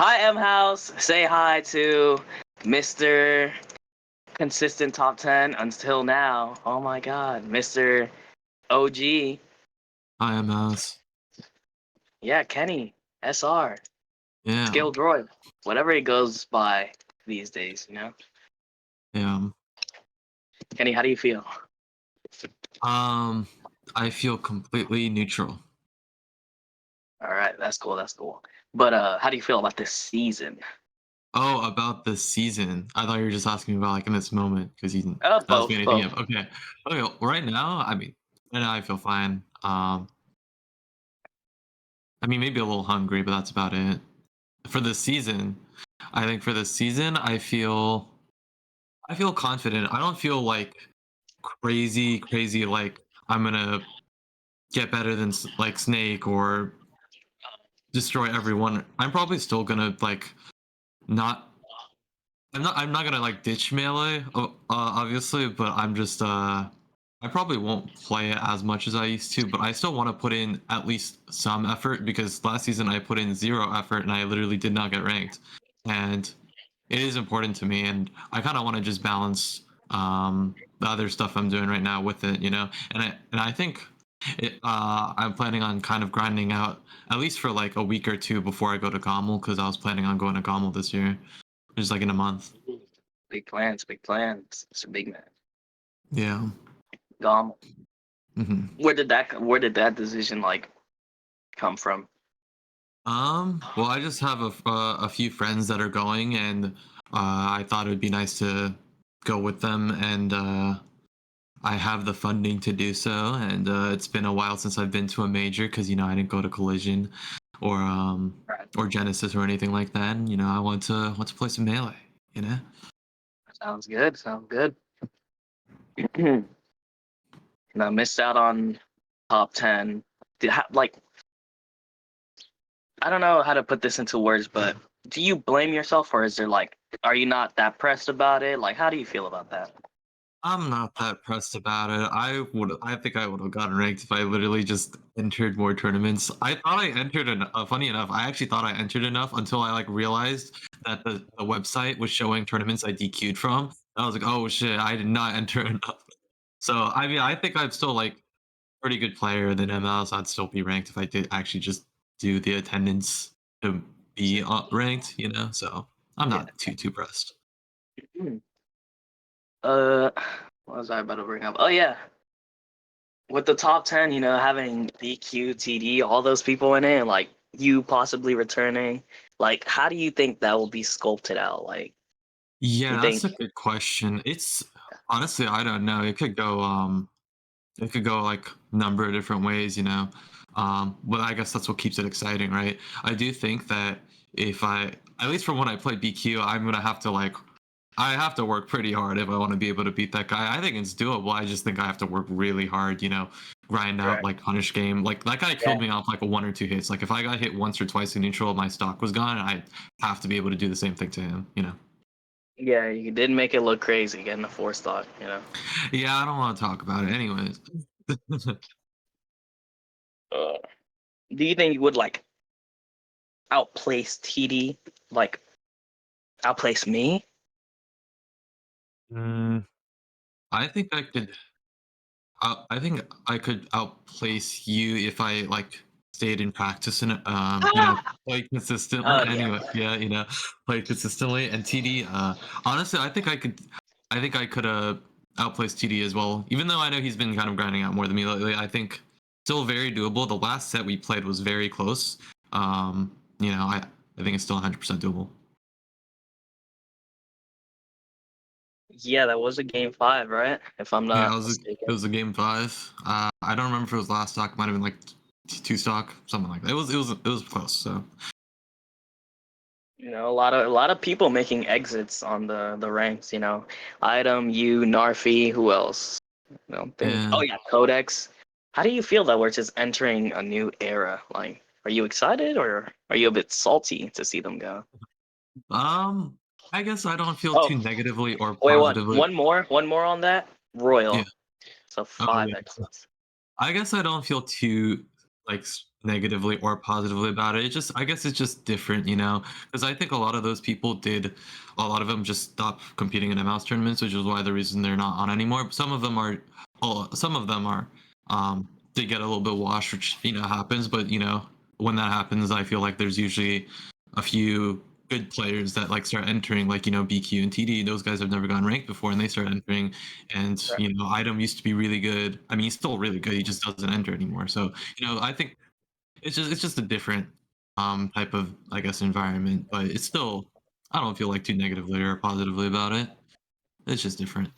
Hi, M House. Say hi to Mr. Consistent Top 10 until now. Oh my God, Mr. OG. I am House. Yeah, Kenny, SR, Yeah. SkilledRoy, whatever he goes by these days, you know? Yeah. Kenny, how do you feel? Um, I feel completely neutral. All right, that's cool. That's cool. But how do you feel about this season? Oh, about the season. I thought you were just asking about like in this moment because you didn't ask me Both, anything both. yet. Okay. Okay. Well, right now, right now I feel fine. Maybe a little hungry, but that's about it. For the season, I think for the season, I feel confident. I don't feel like crazy like I'm gonna get better than like Snake or destroy everyone. I'm probably still gonna like not. I'm not gonna like ditch melee, obviously, but I'm just I probably won't play it as much as I used to, but I still want to put in at least some effort because last season I put in zero effort and I literally did not get ranked, and it is important to me, and I kind of want to just balance the other stuff I'm doing right now with it, and I think I'm planning on kind of grinding out at least for like a week or two before I go to Gommel because I was planning on going to Gommel this year, just like in a month. Big plans, big plans. It's a big man. Yeah. Gom. hmm Where did that decision like come from? Well, I just have a few friends that are going, and I thought it would be nice to go with them, and I have the funding to do so. And it's been a while since I've been to a major because I didn't go to Collision or um Right. or Genesis or anything like that. And I want to play some melee. You know. Sounds good. Sounds good. And I missed out on top 10. Like, I don't know how to put this into words, but do you blame yourself, or is there like, are you not that pressed about it? Like, how do you feel about that? I'm not that pressed about it. I think I would have gotten ranked if I literally just entered more tournaments. I thought I entered funny enough, I actually thought I entered enough until I like realized that the website was showing tournaments I DQ'd from. I was like, oh shit, I did not enter enough. So I think I'm still like pretty good player than MLS. I'd still be ranked if I did actually just do the attendance to be ranked, So I'm Yeah. not too pressed. Uh, what was I about to bring up? Oh yeah, with the top 10, having BQ, TD, all those people in it, and like you possibly returning, like how do you think that will be sculpted out? Like, Yeah, you that's think, a good question. It's honestly, I don't know. It could go like number of different ways. But I guess that's what keeps it exciting, right? I do think that if at least from when I play BQ, I'm gonna have to like I have to work pretty hard if I want to be able to beat that guy. I think it's doable. I just think I have to work really hard, grind out right? like punish game. Like that guy Yeah, killed me off like a one or two hits. Like if I got hit once or twice in neutral, my stock was gone. I have to be able to do the same thing to him. yeah, you did make it look crazy getting a four stock. Yeah, I don't want to talk about it anyways. Uh, do you think you would like outplace TD, like outplace me? Mm, I think I could outplace you if I like stayed in practice and played consistently. Oh yeah, Anyway, yeah, played consistently. And TD, honestly, I think I could outplace TD as well. Even though I know he's been kind of grinding out more than me lately, I think still very doable. The last set we played was very close. I think it's still 100% doable. yeah, that was a game five, right? If I'm Yeah, not it mistaken. was a game five. I don't remember if it was last stock. It might have been like two stock, something like that. It was close. So A lot of people making exits on the ranks. Item, you, Narfi, who else? I don't think. yeah. Oh yeah, Codex. How do you feel that we're just entering a new era? Like, are you excited or are you a bit salty to see them go? Um, I guess I don't feel Oh, too negatively or wait, what? positively. One more on that. Yeah. Royal. So Oh five yeah. exits. I guess I don't feel too negatively or positively about it. It just I guess it's just different, you know, because I think a lot of those people did, a lot of them just stopped competing in mouse tournaments, which is why the reason they're not on anymore. Some of them are, oh, some of them are, they get a little bit washed, which happens. But when that happens, I feel like there's usually a few good players that like start entering, like BQ and TD. Those guys have never gone ranked before, and they start entering. And Right. Item used to be really good. I mean, he's still really good. He just doesn't enter anymore. So I think it's just a different type of, I guess, environment, but it's still, I don't feel like too negatively or positively about it. It's just different.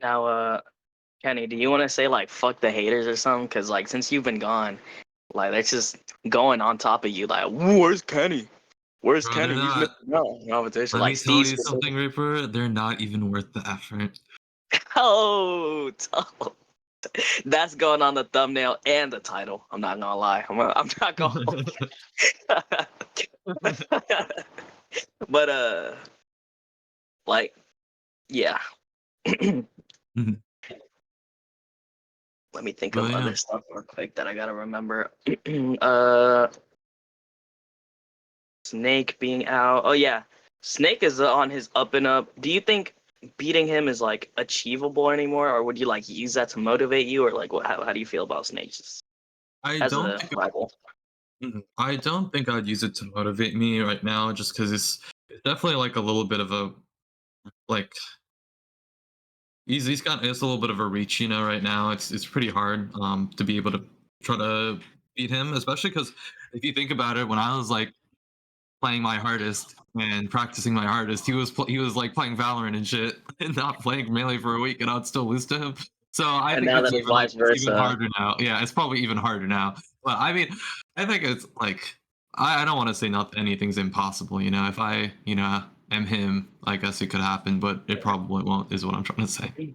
Now, Kenny, do you want to say like "fuck the haters" or something? Because like since you've been gone, like they're just going on top of you. Like, Where's Kenny? Where's Bro, they're Kenny? He's not. missing out on competition." Let Like me tell Steve you something, specific. Reaper. They're not even worth the effort. Oh, that's going on the thumbnail and the title. I'm not gonna lie. I'm not gonna. But like yeah. Mhm. Let me think of But yeah, other stuff real quick that I gotta remember. uh, Snake being out. Oh yeah, Snake is on his up and up. Do you think beating him is like achievable anymore, or would you like use that to motivate you, or like how do you feel about Snake just I as don't a think rival? I don't think I'd use it to motivate me right now, just because it's definitely like a little bit of a, like, he's got, it's a little bit of a reach, right now. It's pretty hard to be able to try to beat him, especially because if you think about it, when I was like playing my hardest and practicing my hardest, he was like playing Valorant and shit and not playing Melee for a week, and I'd still lose to him. So I And think now that it's vice it's even versa. harder now. Yeah, it's probably even harder now. But I mean, I think it's like, I don't want to say not anything's impossible. If I am him, I guess it could happen, but it probably won't. Is what I'm trying to say.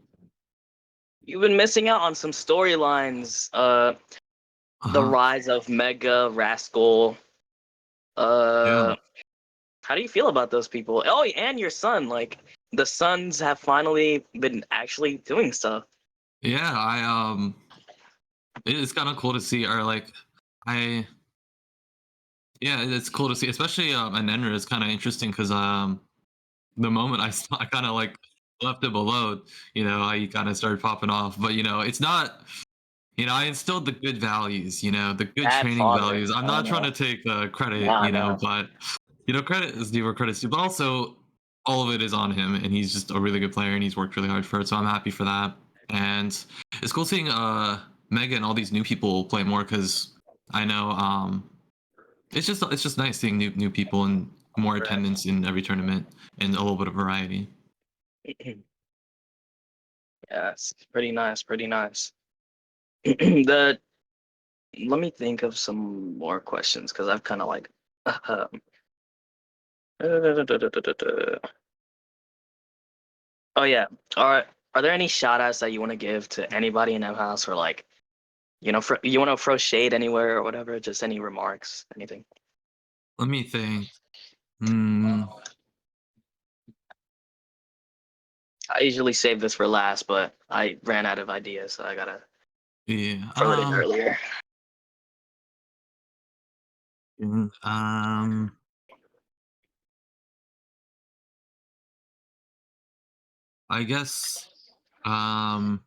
You've been missing out on some storylines. The Uh-huh. rise of Mega Rascal. Yeah. Uh, how do you feel about those people? Oh, and your son. Like the sons have finally been actually doing stuff. Yeah, it's kind of cool to see, or like, I yeah, it's cool to see, especially an Enra is kind of interesting because the moment I kind of like left him alone, I kind of started popping off. But it's not, I instilled the good values, the good Bad training father. values. I'm I not trying know. to take credit, Nah, nah. but credit is due where credit's due. But also, all of it is on him, and he's just a really good player, and he's worked really hard for it. So I'm happy for that. And it's cool seeing Mega and all these new people play more, because I know it's just nice seeing new people and more Right. attendance in every tournament and a little bit of variety. Yeah, it's pretty nice. Pretty nice. the Let me think of some more questions because I've kind of like. Oh yeah. Are there any shout outs that you want to give to anybody in M house, or like you want to throw shade anywhere or whatever? Just any remarks, anything. Let me think. Hmm. I usually save this for last, but I ran out of ideas, so I gotta Yeah. throw it in earlier. Mm, I guess. Um.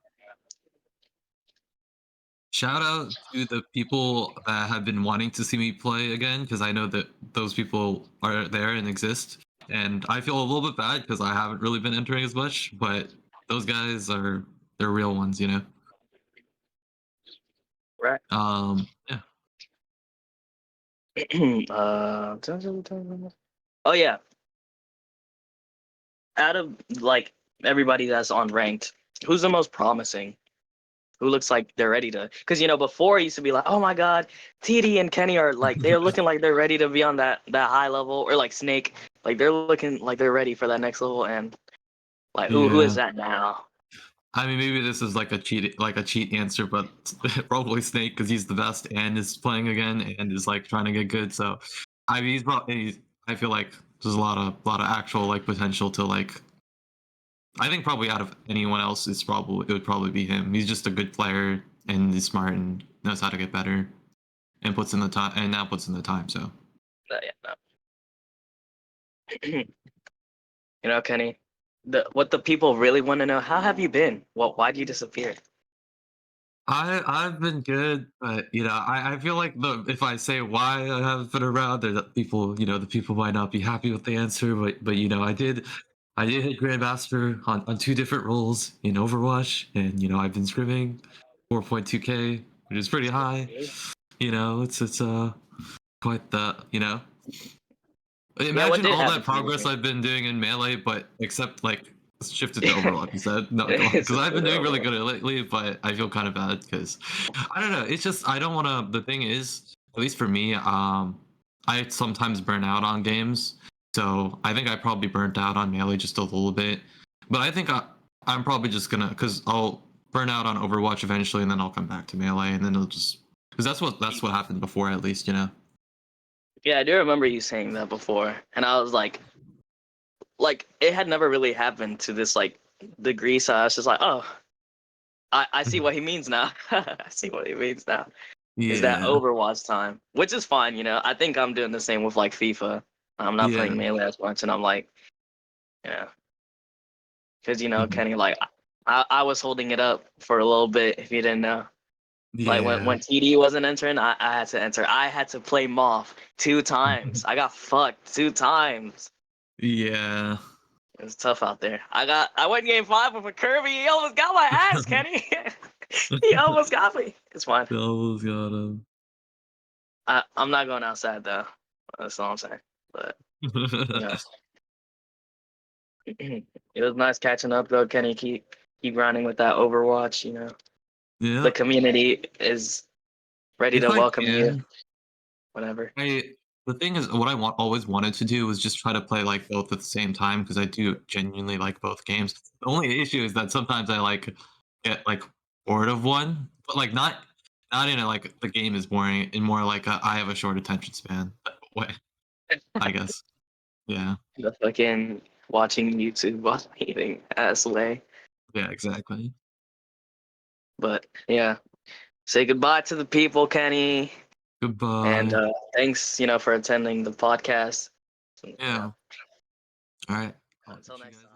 Shout out to the people that have been wanting to see me play again, because I know that those people are there and exist. And I feel a little bit bad because I haven't really been entering as much, but those guys are, they're real ones. Right. Yeah. Oh yeah. Out of like everybody that's on ranked, who's the most promising? Who looks like they're ready to? Because before it used to be like, oh my god, TD and Kenny are like they're looking like they're ready to be on that high level, or like Snake, like they're looking like they're ready for that next level. And like who is Yeah. that now? I mean, maybe this is like a cheat answer, but probably Snake, because he's the best and is playing again and is like trying to get good. So, I mean, I feel like there's a lot of actual like potential to like. I think probably out of anyone else, it would probably be him. He's just a good player and is smart and knows how to get better. and puts in the time and now puts in the time. So Yeah, no. Kenny, what the people really want to know: how have you been? Why do you disappear? I've been good, but I feel like if I say why I haven't been around, there that people the people might not be happy with the answer, but I did hit Grandmaster on two different roles in Overwatch, and I've been scrimming 4.2K, which is pretty high. It's quite the Yeah, what Imagine did all that happen to you? progress I've been doing in Melee, but except like shifted to Overwatch instead. No, go on. It's Because just I've been doing really overall. good lately, but I feel kind of bad because I don't know. It's just I don't want to. The thing is, at least for me, I sometimes burn out on games. So I think I probably burnt out on Melee just a little bit. But I think I'm probably just gonna because I'll burn out on Overwatch eventually, and then I'll come back to Melee, and then it'll just because that's what happened before, at least. Yeah, I do remember you saying that before, and I was like it had never really happened to this like degree. So I was just like, oh, I see what he means now. I see what he means now. Is that Yeah. Overwatch time, which is fine. I think I'm doing the same with like FIFA. I'm not playing Yeah. Melee as much, and I'm like, you know, because Mhm. Kenny, like I was holding it up for a little bit. If you didn't know, like when Yeah. TD wasn't entering, I had to enter. I had to play Moth 2 times. I got fucked 2 times. Yeah. It was tough out there. I went game 5 with a Kirby. He almost got my ass, Kenny. He almost got me. It's fine. They almost got him. I'm not going outside though. That's all I'm saying. But yeah, it was nice catching up though, Kenny. Keep grinding with that Overwatch. The Yeah. community is ready If to I welcome you can, whenever. I the thing is, what I always wanted to do was just try to play like both at the same time because I do genuinely like both games. The only issue is that sometimes I like get like bored of one, but like not in a like the game is boring, in more like I have a short attention span way, I guess. Yeah. The fucking watching YouTube while eating ass way. Yeah. Exactly. But yeah, say goodbye to the people, Kenny. And Goodbye. thanks, for attending the podcast. Yeah. All right. I'll Until catch you next guys time. later.